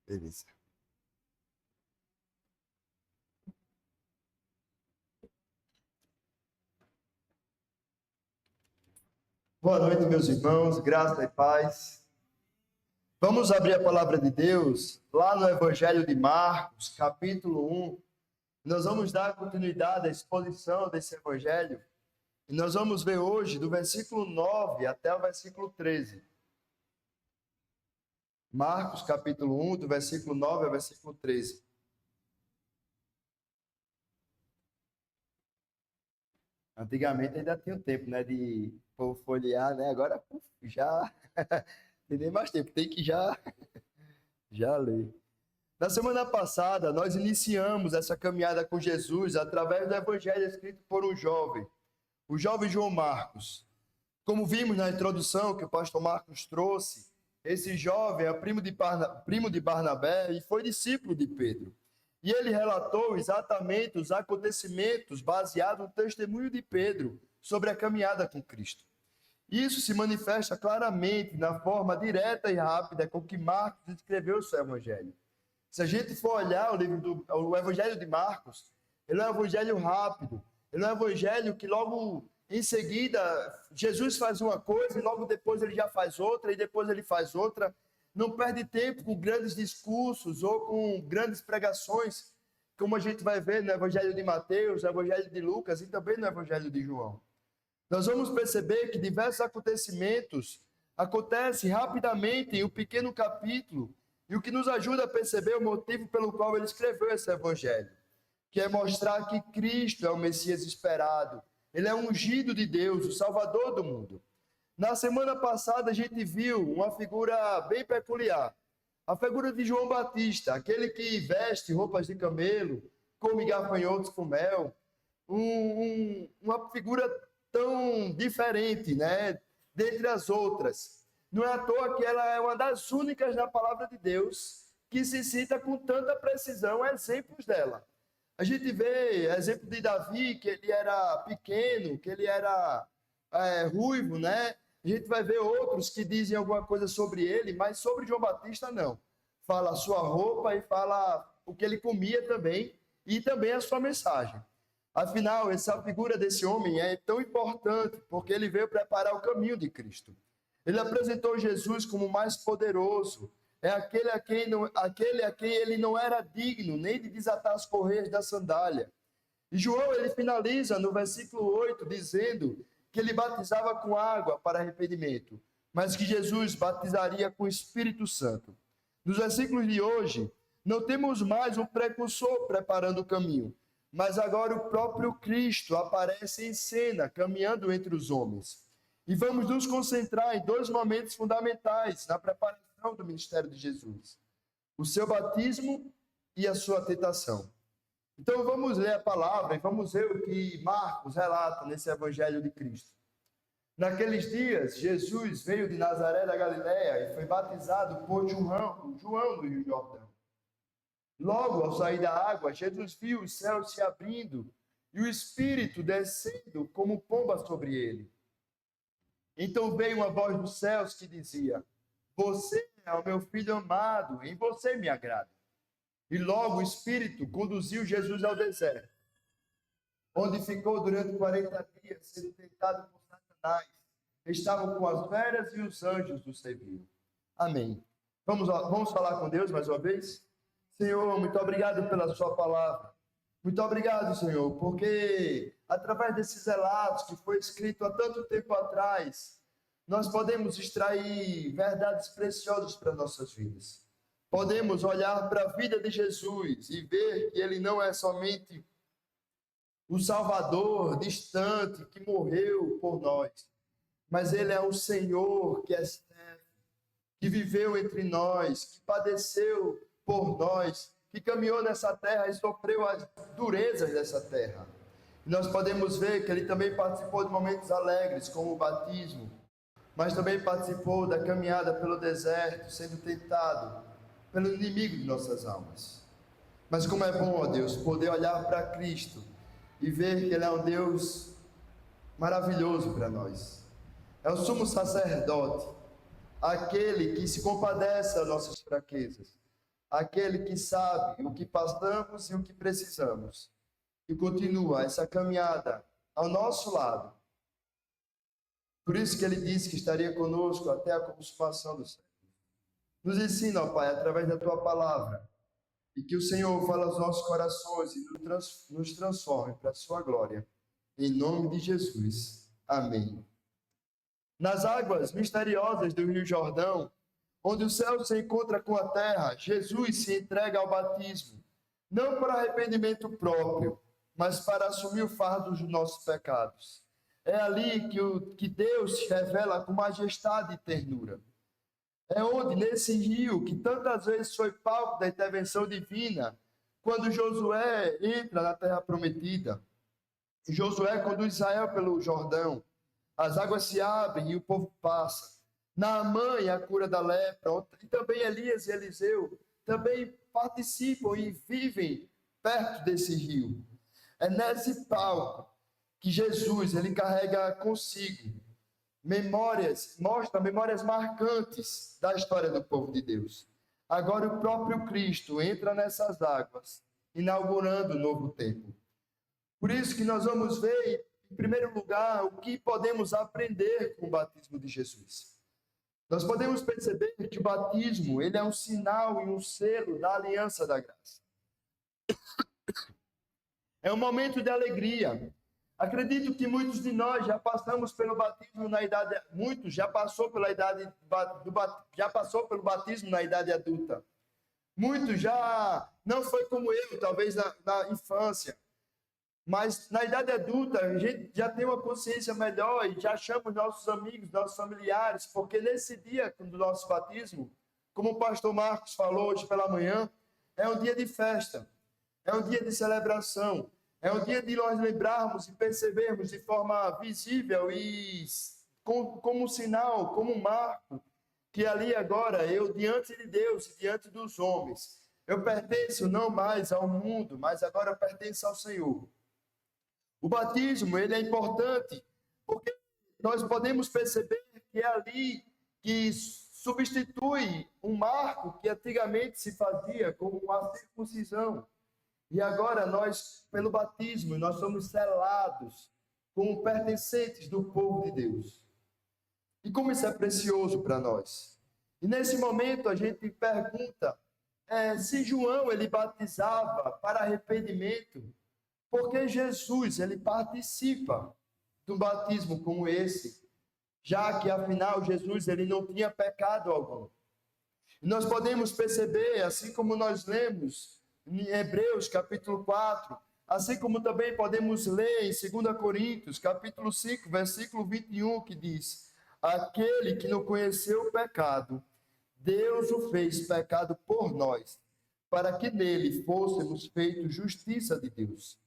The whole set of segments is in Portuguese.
Beleza. Boa noite, meus irmãos, graça e paz. Vamos abrir a palavra de Deus lá no Evangelho de Marcos, capítulo 1. Nós vamos dar continuidade à exposição desse Evangelho. E nós vamos ver hoje do versículo 9 até o versículo 13. Marcos, capítulo 1, do versículo 9 ao versículo 13. Antigamente ainda tinha o tempo, né, de folhear, né? Agora já tem nem mais tempo, tem que já ler. Na semana passada, nós iniciamos essa caminhada com Jesus através do evangelho escrito por um jovem, o jovem João Marcos. Como vimos na introdução que o pastor Marcos trouxe, esse jovem é primo de Barnabé e foi discípulo de Pedro. E ele relatou exatamente os acontecimentos baseados no testemunho de Pedro sobre a caminhada com Cristo. Isso se manifesta claramente na forma direta e rápida com que Marcos escreveu o seu evangelho. Se a gente for olhar o evangelho de Marcos, ele é um evangelho rápido, ele é um evangelho que logo em seguida Jesus faz uma coisa e logo depois ele já faz outra e depois ele faz outra. Não perde tempo com grandes discursos ou com grandes pregações, como a gente vai ver no Evangelho de Mateus, no Evangelho de Lucas e também no Evangelho de João. Nós vamos perceber que diversos acontecimentos acontecem rapidamente em um pequeno capítulo, e o que nos ajuda a perceber o motivo pelo qual ele escreveu esse Evangelho, que é mostrar que Cristo é o Messias esperado, ele é o ungido de Deus, o Salvador do mundo. Na semana passada, a gente viu uma figura bem peculiar. A figura de João Batista, aquele que veste roupas de camelo, come gafanhotos com mel. Uma figura tão diferente, né, dentre as outras. Não é à toa que ela é uma das únicas na palavra de Deus que se cita com tanta precisão exemplos dela. A gente vê exemplo de Davi, que ele era pequeno, que ele era ruivo, né? A gente vai ver outros que dizem alguma coisa sobre ele, mas sobre João Batista não. Fala a sua roupa e fala o que ele comia também, e também a sua mensagem. Afinal, essa figura desse homem é tão importante, porque ele veio preparar o caminho de Cristo. Ele apresentou Jesus como o mais poderoso, é aquele a quem ele não era digno nem de desatar as correias da sandália. E João, ele finaliza no versículo 8, dizendo que ele batizava com água para arrependimento, mas que Jesus batizaria com o Espírito Santo. Nos versículos de hoje, não temos mais um precursor preparando o caminho, mas agora o próprio Cristo aparece em cena, caminhando entre os homens. E vamos nos concentrar em dois momentos fundamentais na preparação do ministério de Jesus: o seu batismo e a sua tentação. Então vamos ler a palavra e vamos ver o que Marcos relata nesse Evangelho de Cristo. Naqueles dias, Jesus veio de Nazaré da Galileia e foi batizado por João no Rio Jordão. Logo, ao sair da água, Jesus viu os céus se abrindo e o Espírito descendo como pomba sobre ele. Então veio uma voz dos céus que dizia: você é o meu filho amado, em você me agrada. E logo o Espírito conduziu Jesus ao deserto, onde ficou durante 40 dias, sendo tentado por Satanás. Estavam com as feras e os anjos o serviam. Amém. Vamos falar com Deus mais uma vez? Senhor, muito obrigado pela sua palavra. Muito obrigado, Senhor, porque através desses relatos que foi escrito há tanto tempo atrás, nós podemos extrair verdades preciosas para nossas vidas. Podemos olhar para a vida de Jesus e ver que ele não é somente o Salvador distante que morreu por nós, mas ele é o Senhor que é servo, que viveu entre nós, que padeceu por nós, que caminhou nessa terra e sofreu as durezas dessa terra. E nós podemos ver que ele também participou de momentos alegres, como o batismo, mas também participou da caminhada pelo deserto, sendo tentado pelo inimigo de nossas almas. Mas como é bom, ó Deus, poder olhar para Cristo e ver que ele é um Deus maravilhoso para nós. É o sumo sacerdote, aquele que se compadece das nossas fraquezas, aquele que sabe o que passamos e o que precisamos, e continua essa caminhada ao nosso lado. Por isso que ele disse que estaria conosco até a consumação do século. Nos ensina, ó Pai, através da tua palavra, e que o Senhor fale aos nossos corações e nos transforme para a sua glória. Em nome de Jesus. Amém. Nas águas misteriosas do Rio Jordão, onde o céu se encontra com a terra, Jesus se entrega ao batismo, não para arrependimento próprio, mas para assumir o fardo dos nossos pecados. É ali que Deus se revela com majestade e ternura. É onde, nesse rio, que tantas vezes foi palco da intervenção divina, quando Josué entra na terra prometida, Josué conduz Israel pelo Jordão, as águas se abrem e o povo passa. Naamã e a cura da lepra, e também Elias e Eliseu, também participam e vivem perto desse rio. É nesse palco que Jesus ele carrega consigo mostra memórias marcantes da história do povo de Deus. Agora o próprio Cristo entra nessas águas, inaugurando o novo tempo. Por isso que nós vamos ver, em primeiro lugar, o que podemos aprender com o batismo de Jesus. Nós podemos perceber que o batismo ele é um sinal e um selo da aliança da graça. É um momento de alegria. Acredito que muitos de nós já passamos pelo batismo na idade, muitos já passou já passou pelo batismo na idade adulta. Muitos já não foi como eu, talvez na infância. Mas na idade adulta, a gente já tem uma consciência melhor e já chama os nossos amigos, nossos familiares, porque nesse dia do nosso batismo, como o pastor Marcos falou hoje pela manhã, é um dia de festa, é um dia de celebração, é um dia de nós lembrarmos e percebermos de forma visível e como um sinal, como um marco, que ali agora eu, diante de Deus e diante dos homens, eu pertenço não mais ao mundo, mas agora eu pertenço ao Senhor. O batismo, ele é importante, porque nós podemos perceber que é ali que substitui um marco que antigamente se fazia como a circuncisão. E agora nós, pelo batismo, nós somos selados como pertencentes do povo de Deus. E como isso é precioso para nós. E nesse momento a gente pergunta se João ele batizava para arrependimento, porque Jesus, ele participa do batismo como esse, já que, afinal, Jesus, ele não tinha pecado algum. E nós podemos perceber, assim como nós lemos em Hebreus, capítulo 4, assim como também podemos ler em 2 Coríntios, capítulo 5, versículo 21, que diz: aquele que não conheceu o pecado, Deus o fez pecado por nós, para que nele fôssemos feitos justiça de Deus.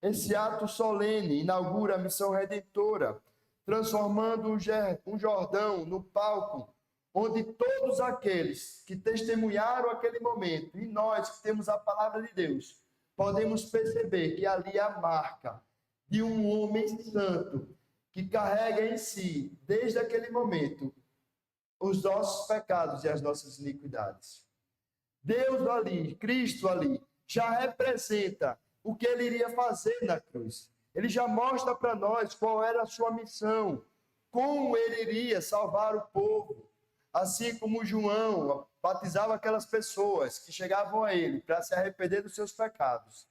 Esse ato solene inaugura a missão redentora, transformando um Jordão no palco onde todos aqueles que testemunharam aquele momento, e nós que temos a palavra de Deus, podemos perceber que ali é a marca de um homem santo que carrega em si, desde aquele momento, os nossos pecados e as nossas iniquidades. Deus ali, Cristo ali, já representa o que ele iria fazer na cruz. Ele já mostra para nós qual era a sua missão, como ele iria salvar o povo. Assim como João batizava aquelas pessoas que chegavam a ele para se arrepender dos seus pecados.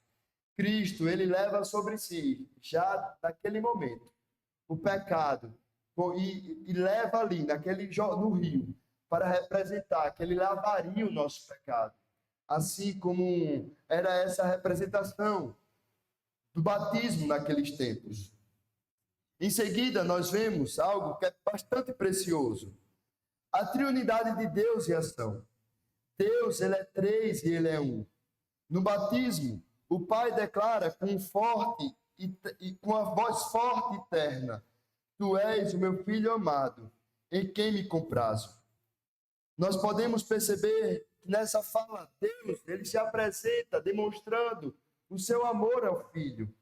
Cristo, ele leva sobre si, já naquele momento, o pecado e leva ali, no rio, para representar que ele lavaria o nosso pecado. Assim como era essa representação do batismo naqueles tempos. Em seguida, nós vemos algo que é bastante precioso. A triunidade de Deus em ação. Deus, ele é três e ele é um. No batismo, o Pai declara com a voz forte e terna: Tu és o meu filho amado, em quem me comprazo. Nós podemos perceber que nessa fala, Deus, ele se apresenta demonstrando o seu amor ao Filho.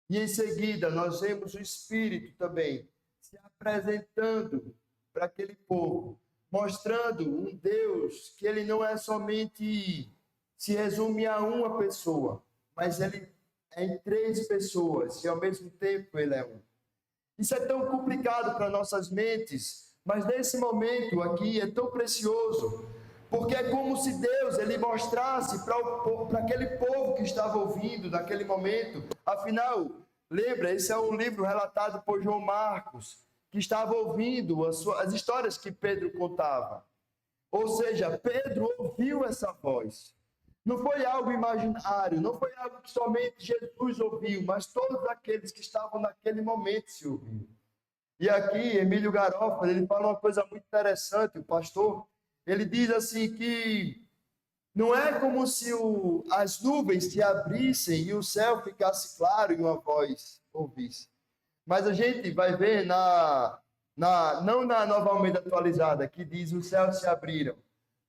E em seguida, nós vemos o Espírito também se apresentando para aquele povo, mostrando um Deus que ele não é somente se resume a uma pessoa, mas ele é em três pessoas e ao mesmo tempo ele é um. Isso é tão complicado para nossas mentes, mas nesse momento aqui é tão precioso, porque é como se Deus ele mostrasse para aquele povo que estava ouvindo naquele momento. Afinal, lembra, esse é um livro relatado por João Marcos, que estava ouvindo as histórias que Pedro contava. Ou seja, Pedro ouviu essa voz. Não foi algo imaginário, não foi algo que somente Jesus ouviu, mas todos aqueles que estavam naquele momento se ouviram. E aqui, Emílio Garofalo, ele fala uma coisa muito interessante, o pastor, ele diz assim que não é como se as nuvens se abrissem e o céu ficasse claro e uma voz ouvisse. Mas a gente vai ver não na Nova Almeida atualizada, que diz os céus se abriram,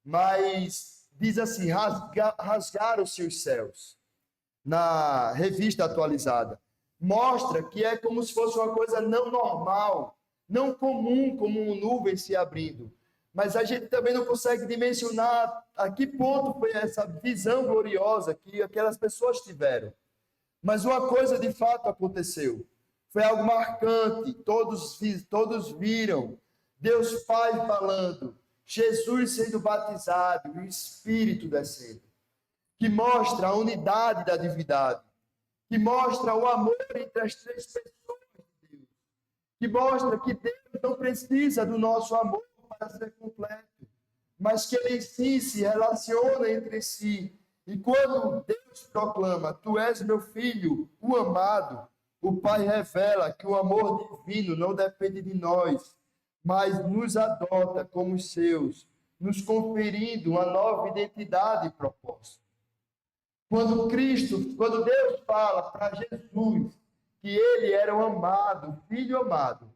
mas diz assim, rasgaram-se os céus, na revista atualizada. Mostra que é como se fosse uma coisa não normal, não comum, como uma nuvem se abrindo. Mas a gente também não consegue dimensionar a que ponto foi essa visão gloriosa que aquelas pessoas tiveram. Mas uma coisa de fato aconteceu. Foi algo marcante, todos viram Deus Pai falando, Jesus sendo batizado e o Espírito descendo, que mostra a unidade da divindade, que mostra o amor entre as três pessoas de Deus, que mostra que Deus não precisa do nosso amor para ser completo, mas que ele sim se relaciona entre si. E quando Deus proclama, tu és meu filho, o amado, o Pai revela que o amor divino não depende de nós, mas nos adota como seus, nos conferindo uma nova identidade e propósito. Quando Deus fala para Jesus que ele era o amado, o filho amado,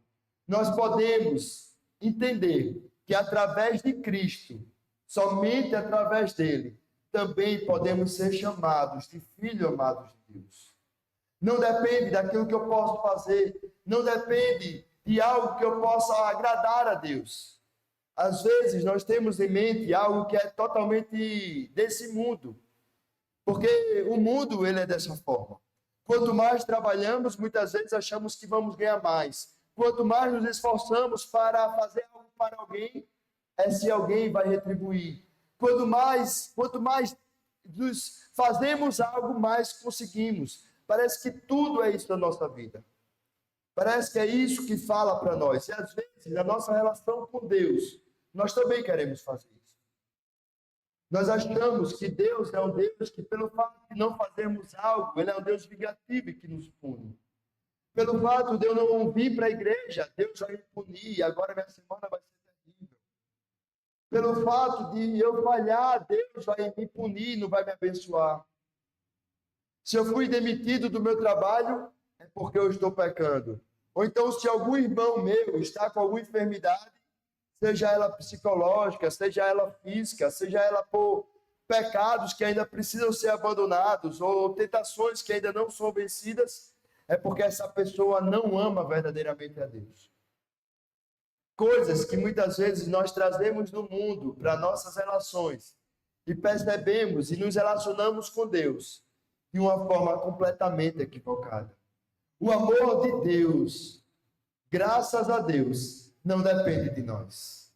nós podemos entender que através de Cristo, somente através dele, também podemos ser chamados de filhos amados de Deus. Não depende daquilo que eu posso fazer, não depende de algo que eu possa agradar a Deus. Às vezes nós temos em mente algo que é totalmente desse mundo, porque o mundo ele é dessa forma. Quanto mais trabalhamos, muitas vezes achamos que vamos ganhar mais. Quanto mais nos esforçamos para fazer algo para alguém, se alguém vai retribuir. Quanto mais nos fazemos algo, mais conseguimos. Parece que tudo é isso na nossa vida. Parece que é isso que fala para nós. E às vezes, na nossa relação com Deus, nós também queremos fazer isso. Nós achamos que Deus é um Deus que, pelo fato de não fazermos algo, ele é um Deus vingativo e que nos pune. Pelo fato de eu não vir para a igreja, Deus vai me punir, agora minha semana vai ser terrível. Pelo fato de eu falhar, Deus vai me punir, não vai me abençoar. Se eu fui demitido do meu trabalho, é porque eu estou pecando. Ou então, se algum irmão meu está com alguma enfermidade, seja ela psicológica, seja ela física, seja ela por pecados que ainda precisam ser abandonados, ou tentações que ainda não são vencidas, é porque essa pessoa não ama verdadeiramente a Deus. Coisas que muitas vezes nós trazemos no mundo para nossas relações e percebemos e nos relacionamos com Deus de uma forma completamente equivocada. O amor de Deus, graças a Deus, não depende de nós.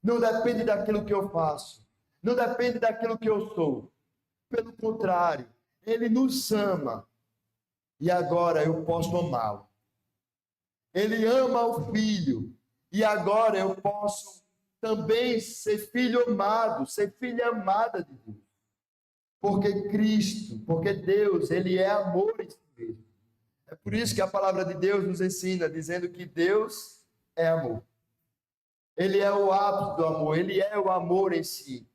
Não depende daquilo que eu faço. Não depende daquilo que eu sou. Pelo contrário, ele nos ama. E agora eu posso amá-lo. Ele ama o filho. E agora eu posso também ser filho amado, ser filha amada de Deus. Porque Cristo, porque Deus, ele é amor em si mesmo. É por isso que a palavra de Deus nos ensina, dizendo que Deus é amor. Ele é o ápice do amor, ele é o amor em si.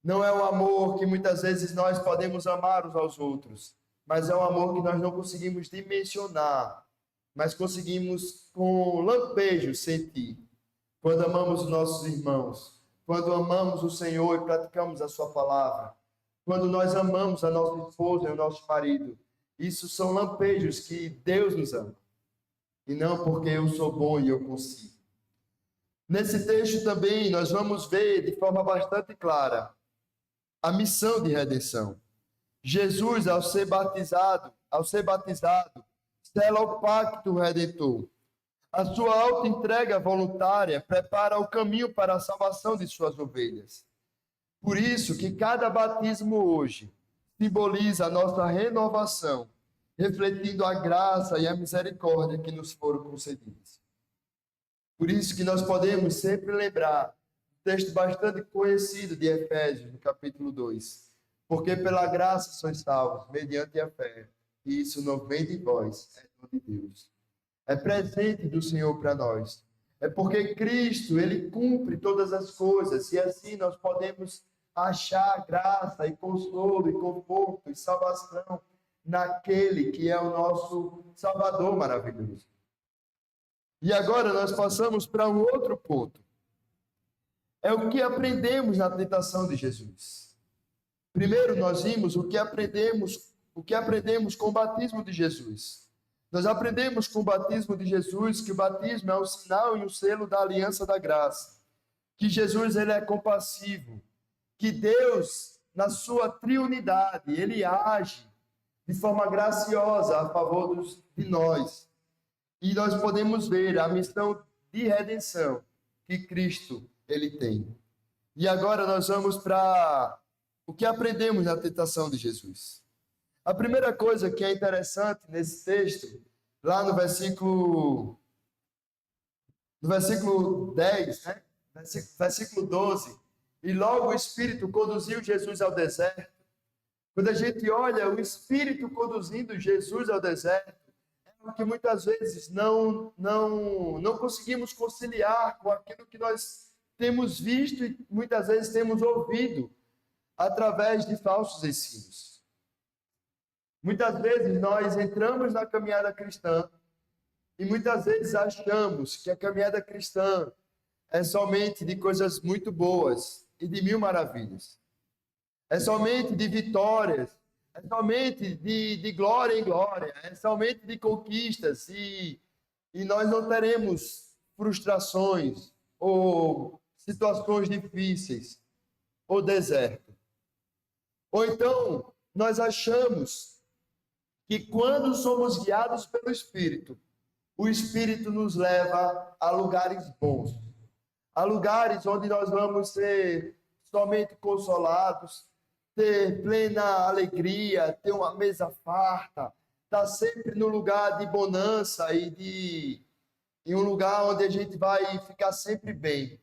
Não é o amor que muitas vezes nós podemos amar uns aos outros, mas é um amor que nós não conseguimos dimensionar, mas conseguimos com lampejos sentir. Quando amamos os nossos irmãos, quando amamos o Senhor e praticamos a sua palavra, quando nós amamos a nossa esposa e o nosso marido, isso são lampejos que Deus nos ama. E não porque eu sou bom e eu consigo. Nesse texto também nós vamos ver de forma bastante clara a missão de redenção. Jesus, ao ser batizado, sela o pacto redentor. A sua auto-entrega voluntária prepara o caminho para a salvação de suas ovelhas. Por isso que cada batismo hoje simboliza a nossa renovação, refletindo a graça e a misericórdia que nos foram concedidas. Por isso que nós podemos sempre lembrar um texto bastante conhecido de Efésios, no capítulo 2. Porque pela graça sois salvos, mediante a fé. E isso não vem de vós, é dom de Deus. É presente do Senhor para nós. É porque Cristo, ele cumpre todas as coisas. E assim nós podemos achar graça e consolo e conforto e salvação naquele que é o nosso Salvador maravilhoso. E agora nós passamos para um outro ponto. É o que aprendemos na tentação de Jesus. Primeiro nós vimos o que aprendemos com o batismo de Jesus. Nós aprendemos com o batismo de Jesus que o batismo é o sinal e o selo da aliança da graça. Que Jesus ele é compassivo, que Deus na sua triunidade, ele age de forma graciosa a favor de nós. E nós podemos ver a missão de redenção que Cristo ele tem. E agora nós vamos para o que aprendemos na tentação de Jesus. A primeira coisa que é interessante nesse texto, lá no versículo 10, né? Versículo 12, e logo o Espírito conduziu Jesus ao deserto. Quando a gente olha o Espírito conduzindo Jesus ao deserto, é o que muitas vezes não conseguimos conciliar com aquilo que nós temos visto e muitas vezes temos ouvido através de falsos ensinos. Muitas vezes nós entramos na caminhada cristã e muitas vezes achamos que a caminhada cristã é somente de coisas muito boas e de mil maravilhas. É somente de vitórias, é somente de glória em glória, é somente de conquistas e nós não teremos frustrações ou situações difíceis ou deserto. Ou então, nós achamos que quando somos guiados pelo Espírito, o Espírito nos leva a lugares bons, a lugares onde nós vamos ser somente consolados, ter plena alegria, ter uma mesa farta, estar sempre no lugar de bonança e um lugar onde a gente vai ficar sempre bem.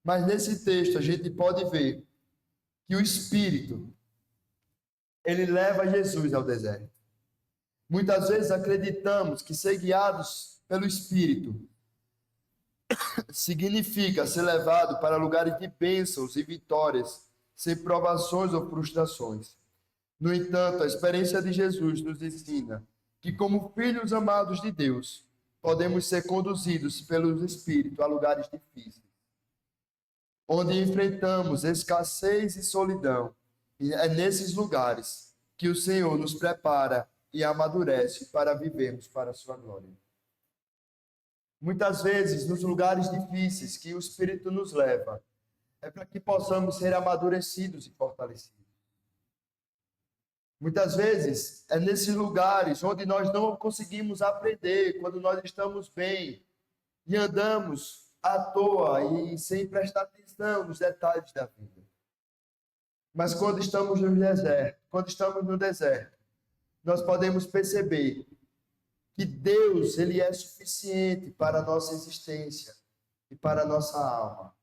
Mas nesse texto a gente pode ver que o Espírito, ele leva Jesus ao deserto. Muitas vezes acreditamos que ser guiados pelo Espírito significa ser levado para lugares de bênçãos e vitórias, sem provações ou frustrações. No entanto, a experiência de Jesus nos ensina que, como filhos amados de Deus, podemos ser conduzidos pelo Espírito a lugares difíceis, onde enfrentamos escassez e solidão. E é nesses lugares que o Senhor nos prepara e amadurece para vivermos para a sua glória. Muitas vezes, nos lugares difíceis que o Espírito nos leva, é para que possamos ser amadurecidos e fortalecidos. Muitas vezes, é nesses lugares onde nós não conseguimos aprender, quando nós estamos bem e andamos à toa e sem prestar atenção nos detalhes da vida. Mas quando estamos no deserto, nós podemos perceber que Deus, ele é suficiente para a nossa existência e para a nossa alma.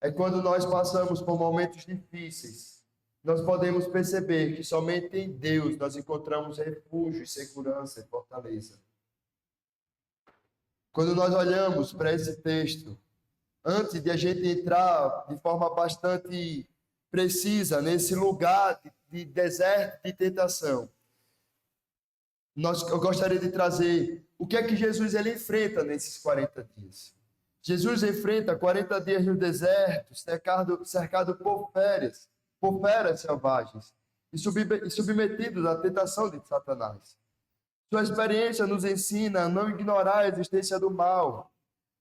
É quando nós passamos por momentos difíceis, nós podemos perceber que somente em Deus nós encontramos refúgio, segurança e fortaleza. Quando nós olhamos para esse texto, antes de a gente entrar de forma bastante precisa nesse lugar de deserto, de tentação, eu gostaria de trazer o que é que Jesus ele enfrenta nesses 40 dias. Jesus enfrenta 40 dias no deserto, cercado por feras selvagens e submetido à tentação de Satanás. Sua experiência nos ensina a não ignorar a existência do mal,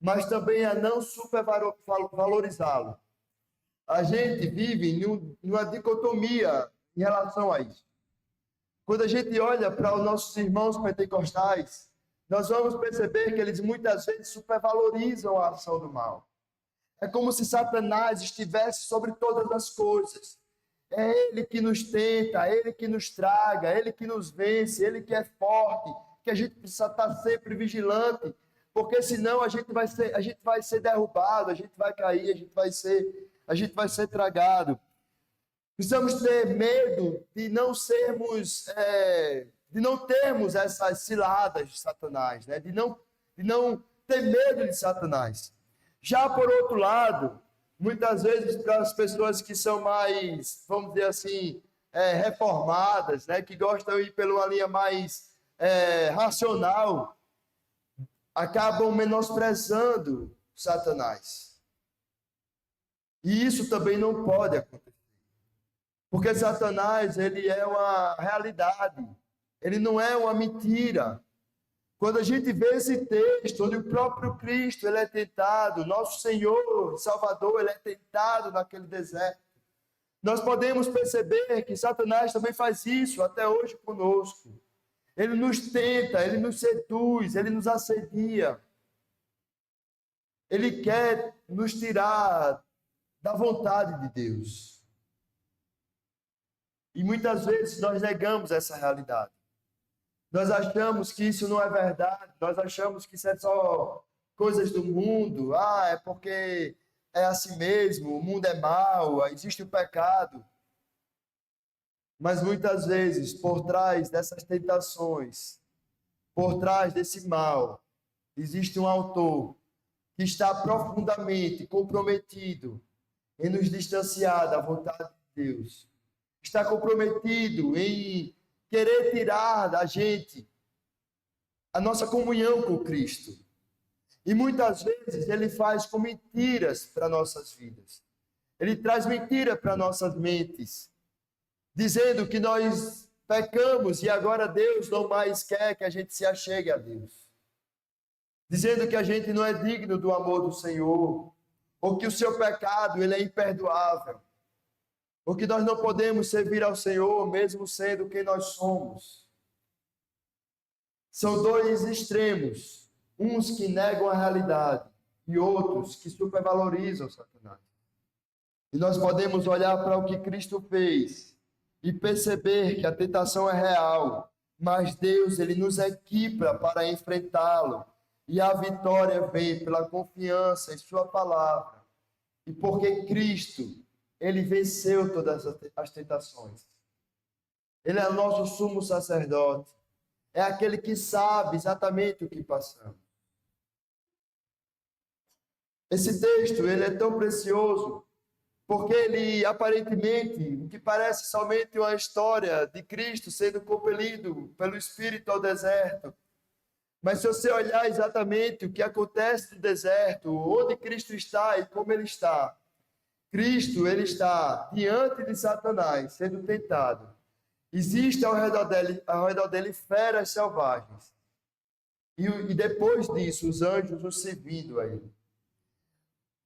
mas também a não supervalorizá-lo. A gente vive numa dicotomia em relação a isso. Quando a gente olha para os nossos irmãos pentecostais, nós vamos perceber que eles muitas vezes supervalorizam a ação do mal. É como se Satanás estivesse sobre todas as coisas. É ele que nos tenta, é ele que nos traga, é ele que nos vence, é ele que é forte, que a gente precisa estar sempre vigilante, porque senão a gente vai ser derrubado, a gente vai cair, a gente vai ser tragado. Precisamos ter medo de não de não termos essas ciladas de Satanás, né? De não ter medo de Satanás. Já por outro lado, muitas vezes para as pessoas que são mais, vamos dizer assim, reformadas, né? Que gostam de ir pela uma linha mais racional, acabam menosprezando Satanás. E isso também não pode acontecer. Porque Satanás, ele é uma realidade. Ele não é uma mentira. Quando a gente vê esse texto, onde o próprio Cristo, ele é tentado, nosso Senhor, Salvador, ele é tentado naquele deserto. Nós podemos perceber que Satanás também faz isso até hoje conosco. Ele nos tenta, ele nos seduz, ele nos assedia. Ele quer nos tirar da vontade de Deus. E muitas vezes nós negamos essa realidade. Nós achamos que isso não é verdade, nós achamos que isso é só coisas do mundo. É porque é assim mesmo, o mundo é mau, existe o pecado. Mas muitas vezes, por trás dessas tentações, por trás desse mal, existe um autor que está profundamente comprometido em nos distanciar da vontade de Deus. Está comprometido em querer tirar da gente a nossa comunhão com Cristo. E muitas vezes ele faz com mentiras para nossas vidas. Ele traz mentira para nossas mentes, dizendo que nós pecamos e agora Deus não mais quer que a gente se achegue a Deus. Dizendo que a gente não é digno do amor do Senhor, ou que o seu pecado ele é imperdoável. Porque nós não podemos servir ao Senhor mesmo sendo quem nós somos. São dois extremos, uns que negam a realidade e outros que supervalorizam Satanás. E nós podemos olhar para o que Cristo fez e perceber que a tentação é real, mas Deus ele nos equipa para enfrentá-lo. E a vitória vem pela confiança em sua palavra. E porque Cristo ele venceu todas as tentações. Ele é o nosso sumo sacerdote. É aquele que sabe exatamente o que passamos. Esse texto, ele é tão precioso, porque ele, aparentemente, o que parece somente uma história de Cristo sendo compelido pelo Espírito ao deserto. Mas se você olhar exatamente o que acontece no deserto, onde Cristo está e como ele está, Cristo, ele está diante de Satanás, sendo tentado. Existe ao redor dele feras selvagens. E depois disso, os anjos o servindo a ele.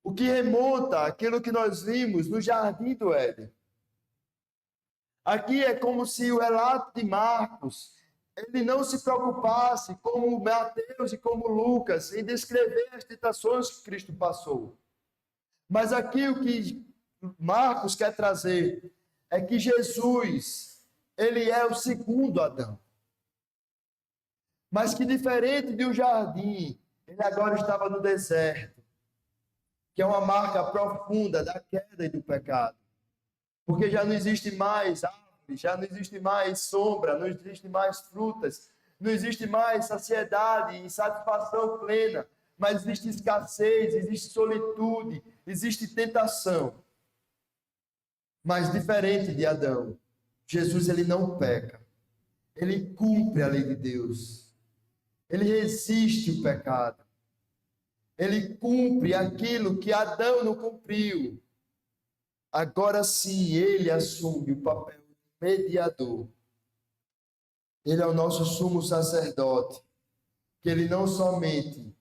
O que remonta àquilo que nós vimos no jardim do Éden. Aqui é como se o relato de Marcos, ele não se preocupasse, como Mateus e como Lucas, em descrever as tentações que Cristo passou. Mas aqui o que Marcos quer trazer é que Jesus, ele é o segundo Adão. Mas que diferente de um jardim, ele agora estava no deserto, que é uma marca profunda da queda e do pecado. Porque já não existe mais árvore, já não existe mais sombra, não existe mais frutas, não existe mais saciedade e satisfação plena, mas existe escassez, existe solitude, existe tentação. Mas diferente de Adão, Jesus ele não peca. Ele cumpre a lei de Deus. Ele resiste o pecado. Ele cumpre aquilo que Adão não cumpriu. Agora sim, ele assume o papel de mediador. Ele é o nosso sumo sacerdote, que ele não somente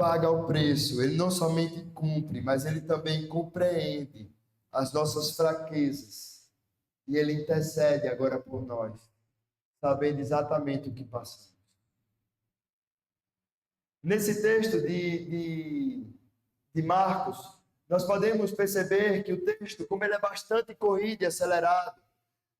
paga o preço, ele não somente cumpre, mas ele também compreende as nossas fraquezas. E ele intercede agora por nós, sabendo exatamente o que passamos. Nesse texto de Marcos, nós podemos perceber que o texto, como ele é bastante corrido e acelerado,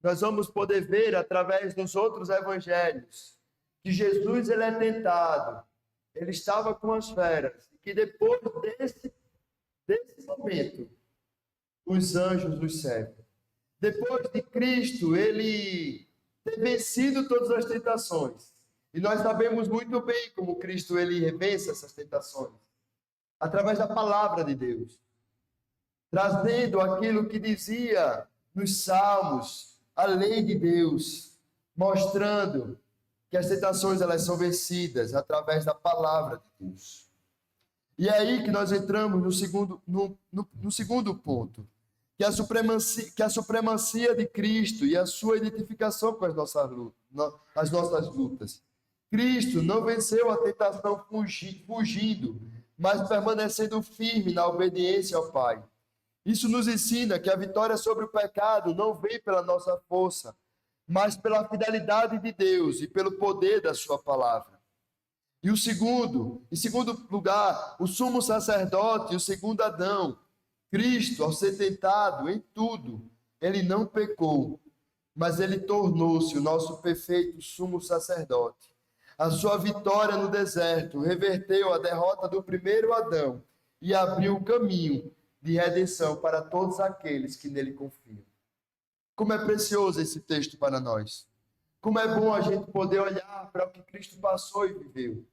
nós vamos poder ver através dos outros evangelhos que Jesus ele é tentado, ele estava com as feras, e que depois desse momento, os anjos os servem. Depois de Cristo, ele ter vencido todas as tentações. E nós sabemos muito bem como Cristo ele vence essas tentações. Através da palavra de Deus. Trazendo aquilo que dizia nos Salmos, a lei de Deus, mostrando que as tentações elas são vencidas através da palavra de Deus. E é aí que nós entramos no segundo ponto, que a supremacia de Cristo e a sua identificação com as nossas lutas. Cristo não venceu a tentação fugindo, mas permanecendo firme na obediência ao Pai. Isso nos ensina que a vitória sobre o pecado não vem pela nossa força, mas pela fidelidade de Deus e pelo poder da sua palavra. E em segundo lugar, o sumo sacerdote, o segundo Adão, Cristo, ao ser tentado em tudo, ele não pecou, mas ele tornou-se o nosso perfeito sumo sacerdote. A sua vitória no deserto reverteu a derrota do primeiro Adão e abriu o caminho de redenção para todos aqueles que nele confiam. Como é precioso esse texto para nós. Como é bom a gente poder olhar para o que Cristo passou e viveu.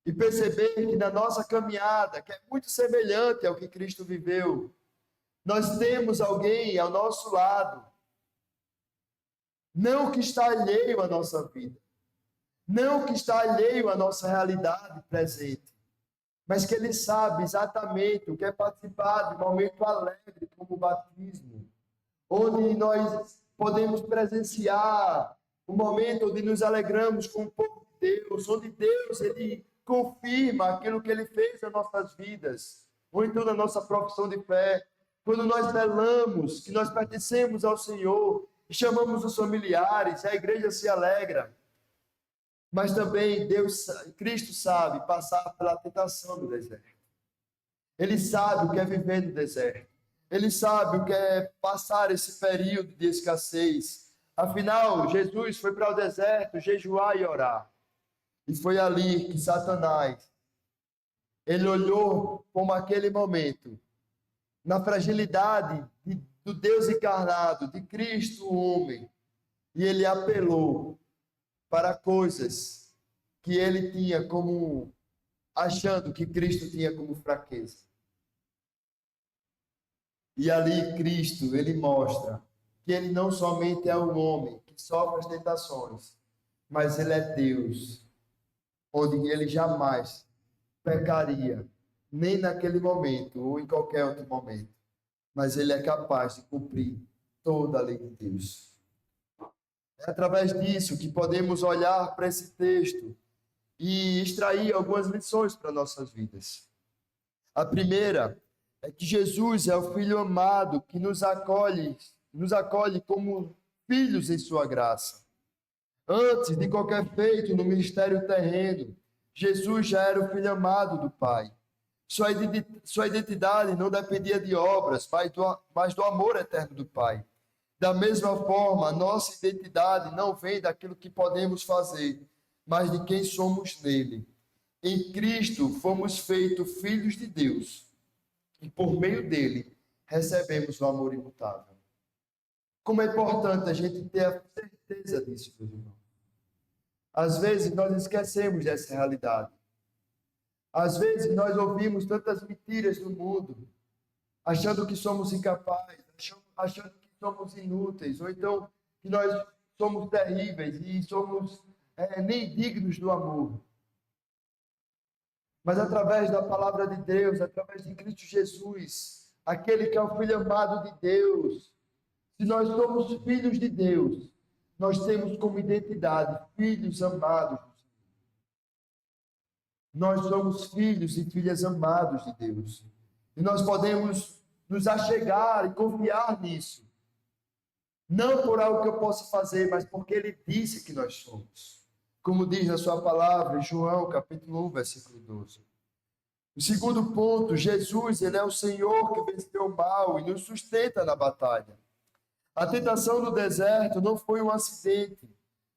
E perceber que na nossa caminhada, que é muito semelhante ao que Cristo viveu, nós temos alguém ao nosso lado, não que está alheio à nossa vida, não que está alheio à nossa realidade presente, mas que ele sabe exatamente o que é participar de um momento alegre como o batismo, onde nós podemos presenciar um momento onde nos alegramos com o povo de Deus, onde Deus ele confirma aquilo que ele fez nas nossas vidas, ou então na nossa profissão de fé, quando nós velamos que nós pertencemos ao Senhor e chamamos os familiares, a igreja se alegra. Mas também Cristo sabe passar pela tentação do deserto. Ele sabe o que é viver no deserto. Ele sabe o que é passar esse período de escassez. Afinal, Jesus foi para o deserto jejuar e orar. E foi ali que Satanás, ele olhou como aquele momento, na fragilidade do Deus encarnado, de Cristo, o homem, e ele apelou para coisas que ele tinha como, achando que Cristo tinha como fraqueza. E ali Cristo, ele mostra que ele não somente é um homem que sofre as tentações, mas ele é Deus, onde ele jamais pecaria, nem naquele momento ou em qualquer outro momento, mas ele é capaz de cumprir toda a lei de Deus. É através disso que podemos olhar para esse texto e extrair algumas lições para nossas vidas. A primeira é que Jesus é o Filho amado que nos acolhe como filhos em sua graça. Antes de qualquer feito no ministério terreno, Jesus já era o Filho amado do Pai. Sua identidade não dependia de obras, mas do amor eterno do Pai. Da mesma forma, a nossa identidade não vem daquilo que podemos fazer, mas de quem somos nele. Em Cristo fomos feitos filhos de Deus, e por meio dele recebemos o amor imutável. Como é importante a gente ter a certeza disso, meus irmãos. Às vezes nós esquecemos dessa realidade. Às vezes nós ouvimos tantas mentiras do mundo, achando que somos incapazes, achando que somos inúteis, ou então que nós somos terríveis e somos nem dignos do amor. Mas através da palavra de Deus, através de Cristo Jesus, aquele que é o Filho amado de Deus, se nós somos filhos de Deus, nós temos como identidade filhos amados. nós somos filhos e filhas amados de Deus. E nós podemos nos achegar e confiar nisso. Não por algo que eu possa fazer, mas porque Ele disse que nós somos. Como diz na sua palavra, em João, capítulo 1, versículo 12. O segundo ponto, Jesus, Ele é o Senhor que venceu o mal e nos sustenta na batalha. A tentação do deserto não foi um acidente,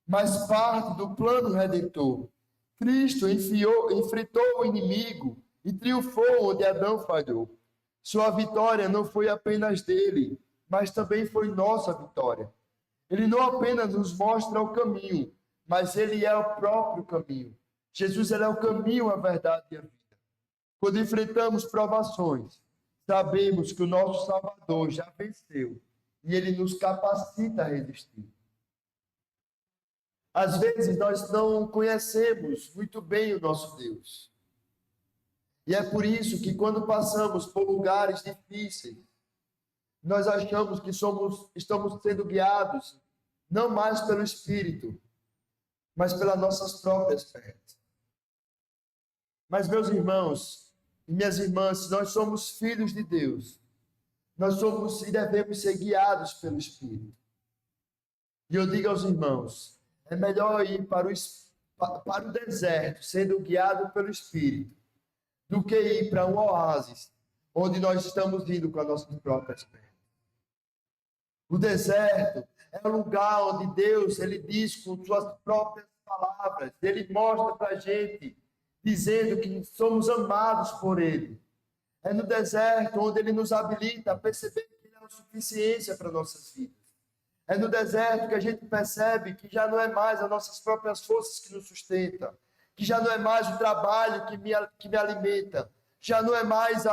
mas parte do plano redentor. Cristo enfrentou o inimigo e triunfou onde Adão falhou. Sua vitória não foi apenas dele, mas também foi nossa vitória. Ele não apenas nos mostra o caminho, mas ele é o próprio caminho. Jesus, ele é o caminho, a verdade e a vida. Quando enfrentamos provações, sabemos que o nosso Salvador já venceu e ele nos capacita a resistir. Às vezes nós não conhecemos muito bem o nosso Deus. E é por isso que quando passamos por lugares difíceis, nós achamos que estamos sendo guiados não mais pelo Espírito, mas pelas nossas próprias pernas. Mas, meus irmãos e minhas irmãs, nós somos filhos de Deus. Nós somos e devemos ser guiados pelo Espírito. E eu digo aos irmãos, é melhor ir para o deserto, sendo guiado pelo Espírito, do que ir para um oásis, onde nós estamos indo com as nossas próprias pernas. O deserto é um lugar onde Deus, ele diz com suas próprias palavras, ele mostra para a gente, dizendo que somos amados por ele. É no deserto onde ele nos habilita a perceber que ele é uma suficiência para nossas vidas. É no deserto que a gente percebe que já não é mais as nossas próprias forças que nos sustentam, que já não é mais o trabalho que me alimenta, já não é mais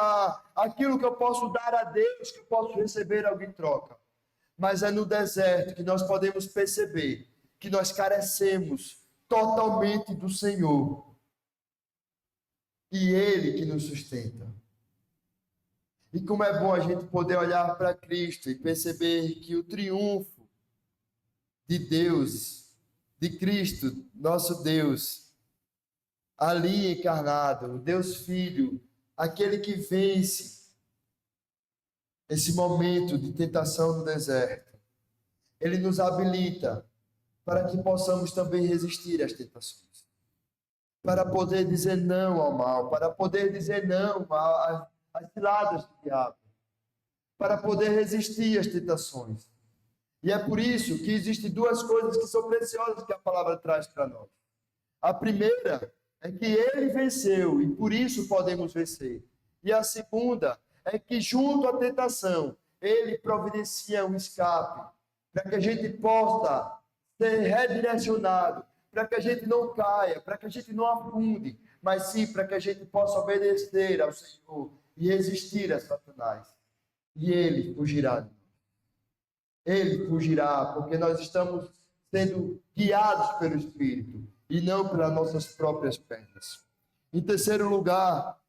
aquilo que eu posso dar a Deus, que eu posso receber algo em troca. Mas é no deserto que nós podemos perceber que nós carecemos totalmente do Senhor. E Ele que nos sustenta. E como é bom a gente poder olhar para Cristo e perceber que o triunfo de Deus, de Cristo, nosso Deus, ali encarnado, o Deus Filho, aquele que vence esse momento de tentação no deserto, ele nos habilita para que possamos também resistir às tentações, para poder dizer não ao mal, para poder dizer não às ciladas do diabo, para poder resistir às tentações. E é por isso que existem duas coisas que são preciosas que a palavra traz para nós. A primeira é que ele venceu e por isso podemos vencer. E a segunda é que junto à tentação, ele providencia um escape, para que a gente possa ser redirecionado, para que a gente não caia, para que a gente não afunde, mas sim para que a gente possa obedecer ao Senhor e resistir a Satanás. E ele fugirá de nós. Ele fugirá, porque nós estamos sendo guiados pelo Espírito e não pelas nossas próprias pernas. Em terceiro lugar,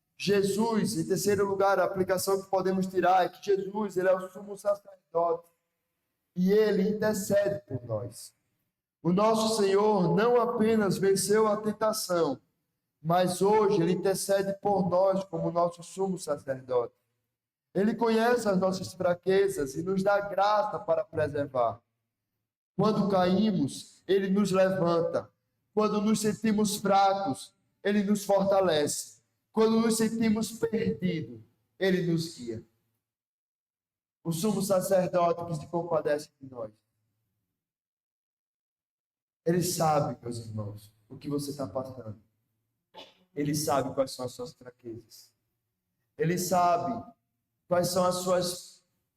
a aplicação que podemos tirar é que Jesus, ele é o sumo sacerdote e ele intercede por nós. O nosso Senhor não apenas venceu a tentação, mas hoje ele intercede por nós como nosso sumo sacerdote. Ele conhece as nossas fraquezas e nos dá graça para preservar. Quando caímos, ele nos levanta. Quando nos sentimos fracos, ele nos fortalece. Quando nos sentimos perdidos, ele nos guia. O sumo sacerdote que se compadece de nós. Ele sabe, meus irmãos, o que você está passando. Ele sabe quais são as suas fraquezas. Ele sabe quais são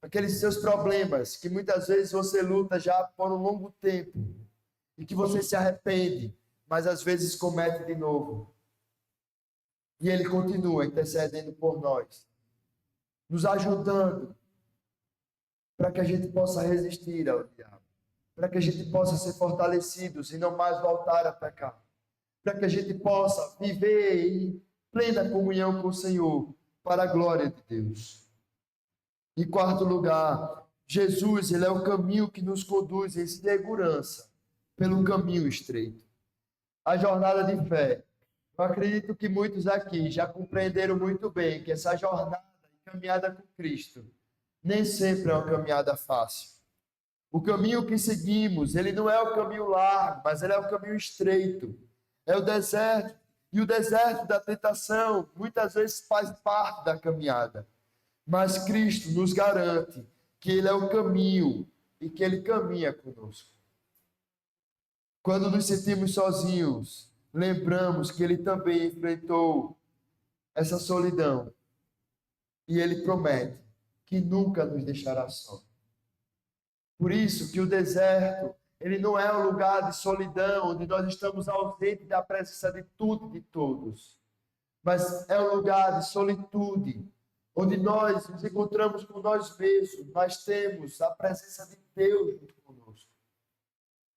aqueles seus problemas que muitas vezes você luta já por um longo tempo e que você se arrepende, mas às vezes comete de novo. E ele continua intercedendo por nós, nos ajudando para que a gente possa resistir ao diabo, para que a gente possa ser fortalecidos e não mais voltar a pecar, para que a gente possa viver em plena comunhão com o Senhor, para a glória de Deus. Em quarto lugar, Jesus, ele é o caminho que nos conduz em segurança pelo caminho estreito. A jornada de fé Eu acredito que muitos aqui já compreenderam muito bem que essa jornada e caminhada com Cristo nem sempre é uma caminhada fácil. O caminho que seguimos, ele não é o caminho largo, mas ele é o caminho estreito. É o deserto. E o deserto da tentação muitas vezes faz parte da caminhada. Mas Cristo nos garante que ele é o caminho e que ele caminha conosco. Quando nos sentimos sozinhos, lembramos que ele também enfrentou essa solidão. E ele promete que nunca nos deixará só. Por isso que o deserto, ele não é um lugar de solidão, onde nós estamos ausentes da presença de tudo e de todos. Mas é um lugar de solitude, onde nós nos encontramos com nós mesmos, nós temos a presença de Deus junto conosco.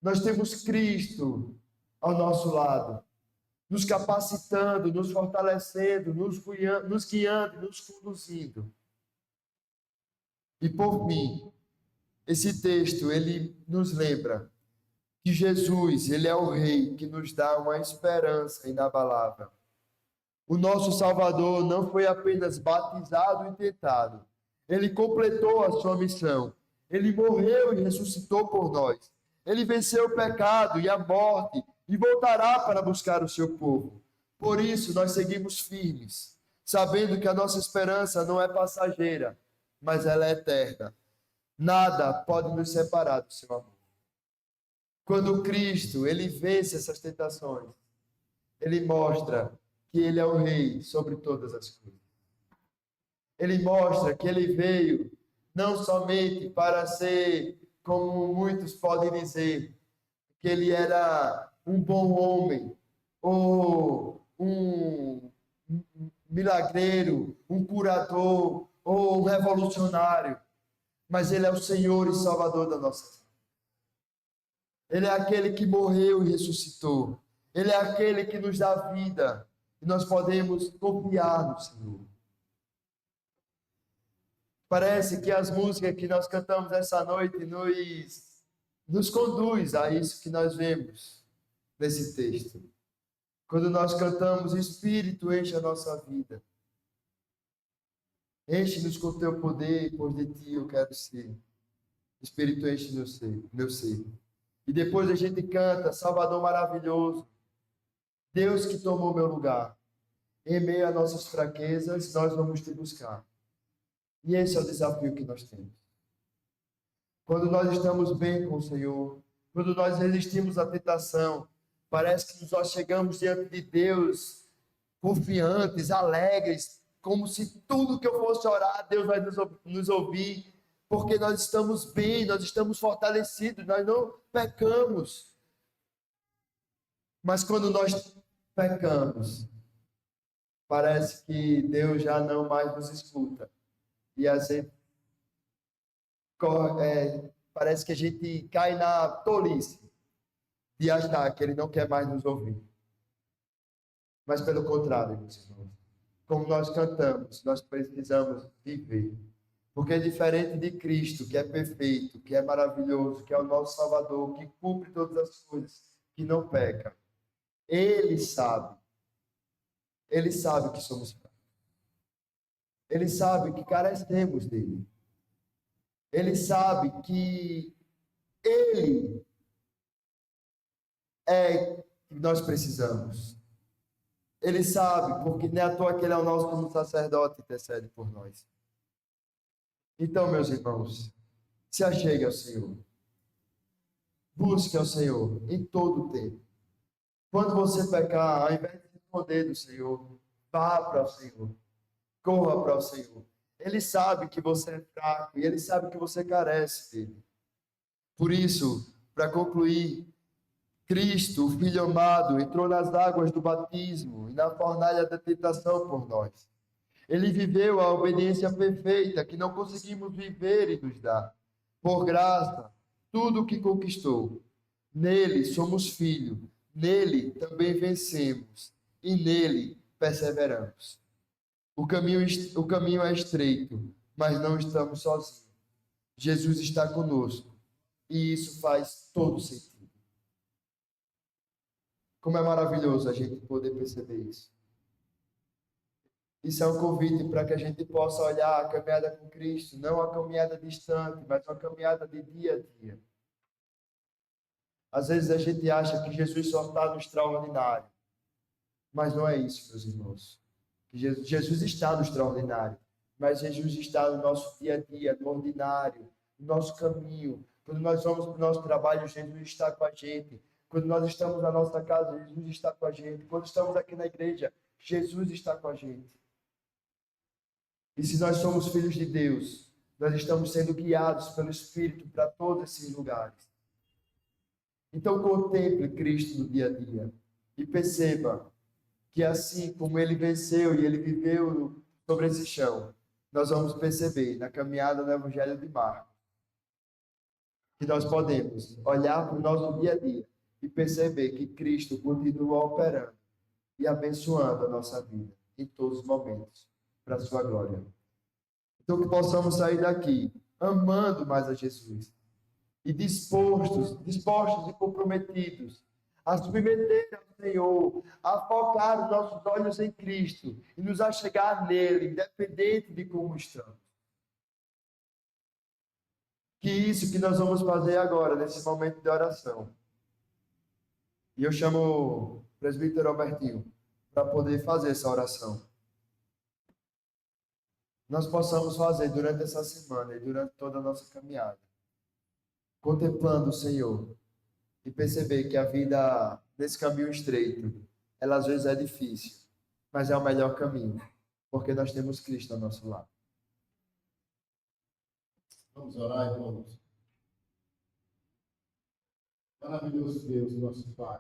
Nós temos Cristo ao nosso lado, nos capacitando, nos fortalecendo, nos guiando, nos conduzindo. E por fim, esse texto, ele nos lembra que Jesus, ele é o Rei que nos dá uma esperança inabalável. O nosso Salvador não foi apenas batizado e tentado. Ele completou a sua missão. Ele morreu e ressuscitou por nós. Ele venceu o pecado e a morte e voltará para buscar o seu povo. Por isso, nós seguimos firmes, sabendo que a nossa esperança não é passageira, mas ela é eterna. Nada pode nos separar do seu amor. Quando Cristo, ele vence essas tentações, ele mostra que ele é o Rei sobre todas as coisas. Ele mostra que ele veio não somente para ser, como muitos podem dizer, que ele era um bom homem, ou um milagreiro, um curador, ou um revolucionário, mas ele é o Senhor e Salvador da nossa vida. Ele é aquele que morreu e ressuscitou. Ele é aquele que nos dá vida. E nós podemos confiar no Senhor. Parece que as músicas que nós cantamos essa noite nos conduz a isso que nós vemos nesse texto. Quando nós cantamos, Espírito, enche a nossa vida. Enche-nos com o teu poder, pois de ti eu quero ser. Espírito, enche meu ser. E depois a gente canta, Salvador maravilhoso, Deus que tomou meu lugar. Em meio a nossas fraquezas, nós vamos te buscar. E esse é o desafio que nós temos. Quando nós estamos bem com o Senhor, quando nós resistimos à tentação, parece que nós chegamos diante de Deus confiantes, alegres, como se tudo que eu fosse orar, Deus vai nos ouvir, porque nós estamos bem, nós estamos fortalecidos, nós não pecamos. Mas quando nós pecamos, parece que Deus já não mais nos escuta. E a gente parece que a gente cai na tolice de achar que Ele não quer mais nos ouvir. Mas pelo contrário, meus irmãos, como nós cantamos, nós precisamos viver. Porque é diferente de Cristo, que é perfeito, que é maravilhoso, que é o nosso Salvador, que cumpre todas as coisas, que não peca. Ele sabe que somos fracos. Ele sabe que carecemos dele. Ele sabe que ele é que nós precisamos. Ele sabe, porque nem à toa que ele é o nosso como sacerdote, intercede por nós. Então, meus irmãos, se achegue ao Senhor. Busque ao Senhor em todo o tempo. Quando você pecar, ao invés de esconder do Senhor, vá para o Senhor. Corra para o Senhor. Ele sabe que você é fraco e ele sabe que você carece dele. Por isso, para concluir, Cristo, o Filho amado, entrou nas águas do batismo e na fornalha da tentação por nós. Ele viveu a obediência perfeita que não conseguimos viver e nos dar. Por graça, tudo o que conquistou. Nele somos filhos, nele também vencemos e nele perseveramos. O caminho é estreito, mas não estamos sozinhos. Jesus está conosco e isso faz todo sentido. Como é maravilhoso a gente poder perceber isso. Isso é um convite para que a gente possa olhar a caminhada com Cristo, não a caminhada distante, mas uma caminhada de dia a dia. Às vezes a gente acha que Jesus só está no extraordinário, mas não é isso, meus irmãos. Jesus está no extraordinário, mas Jesus está no nosso dia a dia, no ordinário, no nosso caminho. Quando nós vamos para o nosso trabalho, Jesus está com a gente. Quando nós estamos na nossa casa, Jesus está com a gente. Quando estamos aqui na igreja, Jesus está com a gente. E se nós somos filhos de Deus, nós estamos sendo guiados pelo Espírito para todos esses lugares. Então, contemple Cristo no dia a dia e perceba que assim como ele venceu e ele viveu sobre esse chão, nós vamos perceber na caminhada no Evangelho de Marcos que nós podemos olhar para o nosso dia a dia e perceber que Cristo continua operando e abençoando a nossa vida em todos os momentos, para a sua glória. Então, que possamos sair daqui amando mais a Jesus e dispostos e comprometidos a submeter ao Senhor, a focar os nossos olhos em Cristo e nos achegar nele, independente de como estamos. Que isso que nós vamos fazer agora, nesse momento de oração. E eu chamo o presbítero Albertinho para poder fazer essa oração. Nós possamos fazer durante essa semana e durante toda a nossa caminhada. Contemplando o Senhor e perceber que a vida nesse caminho estreito, ela às vezes é difícil, mas é o melhor caminho, porque nós temos Cristo ao nosso lado. Vamos orar, irmãos. Maravilhoso Deus, nosso Pai.